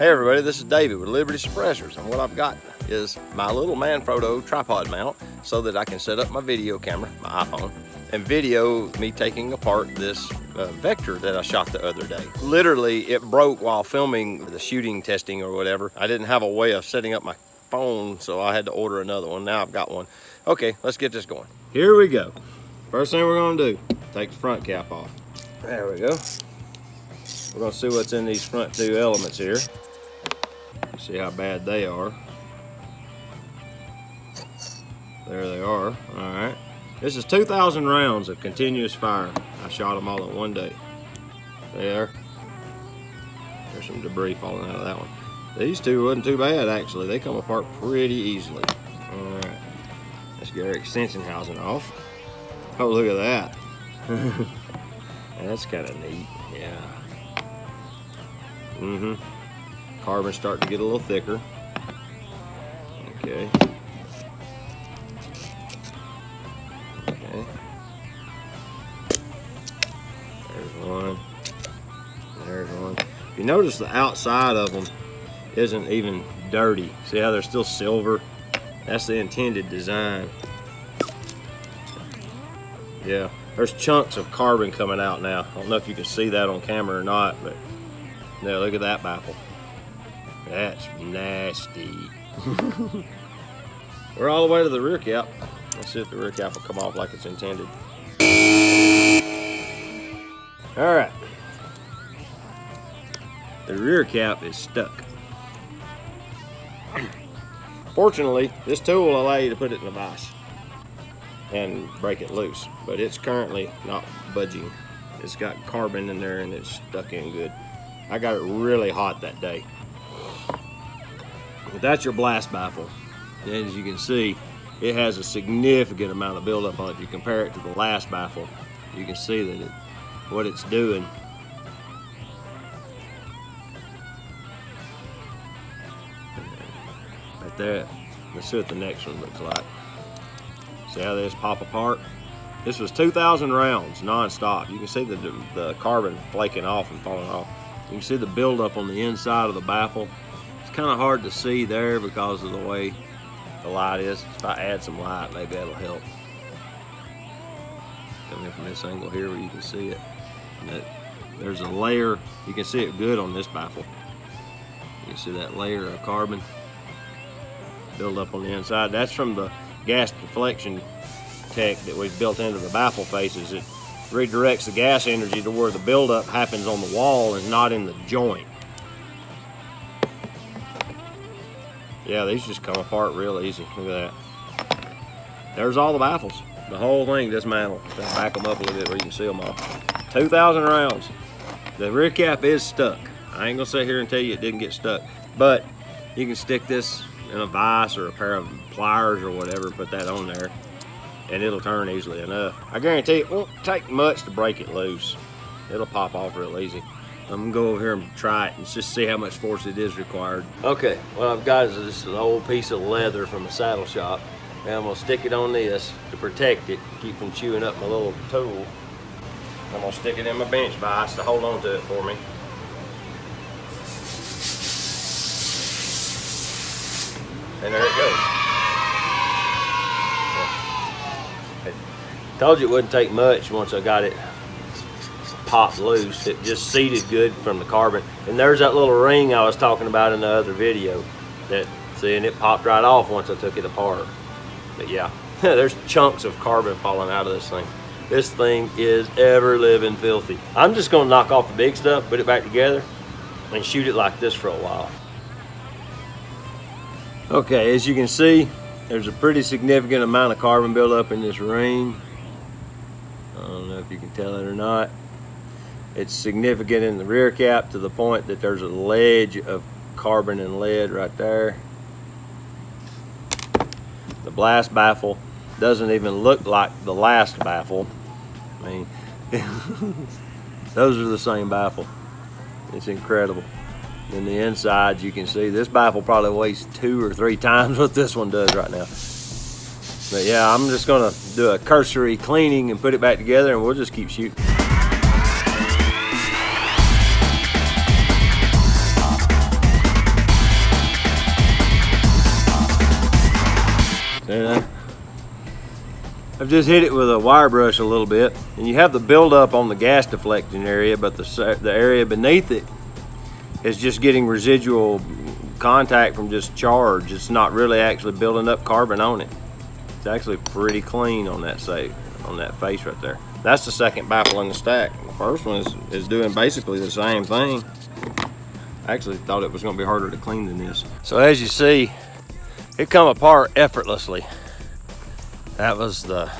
Hey everybody, this is David with Liberty Suppressors, and what I've got is my little Manfrotto tripod mount so that I can set up my video camera, my iPhone, and video me taking apart this Vector that I shot the other day. Literally, it broke while filming the shooting testing or whatever. I didn't have a way of setting up my phone, so I had to order another one. Now I've got one. Okay, let's get this going. Here we go. First thing we're gonna do, take the front cap off. There we go. We're gonna see what's in these front two elements here. See how bad they are. There they are. All right. This is 2,000 rounds of continuous fire. I shot them all in one day. There. There's some debris falling out of that one. These two wasn't too bad actually. They come apart pretty easily. All right. Let's get our extension housing off. Oh, look at that. That's kind of neat. Yeah. Mm-hmm. Carbon's starting to get a little thicker. Okay. Okay. There's one. There's one. If you notice, the outside of them isn't even dirty. See how they're still silver? That's the intended design. Yeah, there's chunks of carbon coming out now. I don't know if you can see that on camera or not, but no, look at that baffle. That's nasty. We're all the way to the rear cap. Let's see if the rear cap will come off like it's intended. All right. The rear cap is stuck. Fortunately, this tool will allow you to put it in a vise and break it loose, but it's currently not budging. It's got carbon in there and it's stuck in good. I got it really hot that day. That's your blast baffle. And as you can see, it has a significant amount of buildup on it. If you compare it to the last baffle, you can see that what it's doing. Right there. Let's see what the next one looks like. See how this pop apart? This was 2,000 rounds non-stop. You can see the carbon flaking off and falling off. You can see the buildup on the inside of the baffle. It's kind of hard to see there because of the way the light is. If I add some light, maybe that'll help. Coming in from this angle here where you can see it. There's a layer, you can see it good on this baffle. You can see that layer of carbon build up on the inside. That's from the gas deflection tech that we've built into the baffle faces. It redirects the gas energy to where the buildup happens on the wall and not in the joint. Yeah, these just come apart real easy. Look at that. There's all the baffles. The whole thing dismantled. Let's back them up a little bit where you can see them all. 2,000 rounds. The rear cap is stuck. I ain't gonna sit here and tell you it didn't get stuck, but you can stick this in a vise or a pair of pliers or whatever, put that on there, and it'll turn easily enough. I guarantee it won't take much to break it loose. It'll pop off real easy. I'm gonna go over here and try it and just see how much force it is required. Okay, what I've got is just an old piece of leather from a saddle shop, and I'm gonna stick it on this to protect it, keep from chewing up my little tool. I'm gonna stick it in my bench vise to hold on to it for me. And there it goes. I told you it wouldn't take much once I got it popped loose. It just seated good from the carbon. And there's that little ring I was talking about in the other video. See, and it popped right off once I took it apart. But yeah, there's chunks of carbon falling out of this thing. This thing is ever living filthy. I'm just gonna knock off the big stuff, put it back together, and shoot it like this for a while. Okay, as you can see, there's a pretty significant amount of carbon buildup in this ring. I don't know if you can tell it or not. It's significant in the rear cap to the point that there's a ledge of carbon and lead right there. The blast baffle doesn't even look like the last baffle. I mean, those are the same baffle. It's incredible. In the insides, you can see this baffle probably weighs 2 or 3 times what this one does right now. But yeah, I'm just gonna do a cursory cleaning and put it back together, and we'll just keep shooting. I've just hit it with a wire brush a little bit, and you have the buildup on the gas deflecting area, but the area beneath it is just getting residual contact from just charge. It's not really actually building up carbon on it. It's actually pretty clean on that face right there. That's the second baffle in the stack. The first one is doing basically the same thing. I actually thought it was going to be harder to clean than this. So as you see, it come apart effortlessly. That was the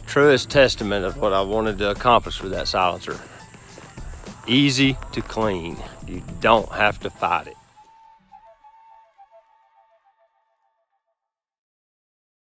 truest testament of what I wanted to accomplish with that silencer. Easy to clean. You don't have to fight it.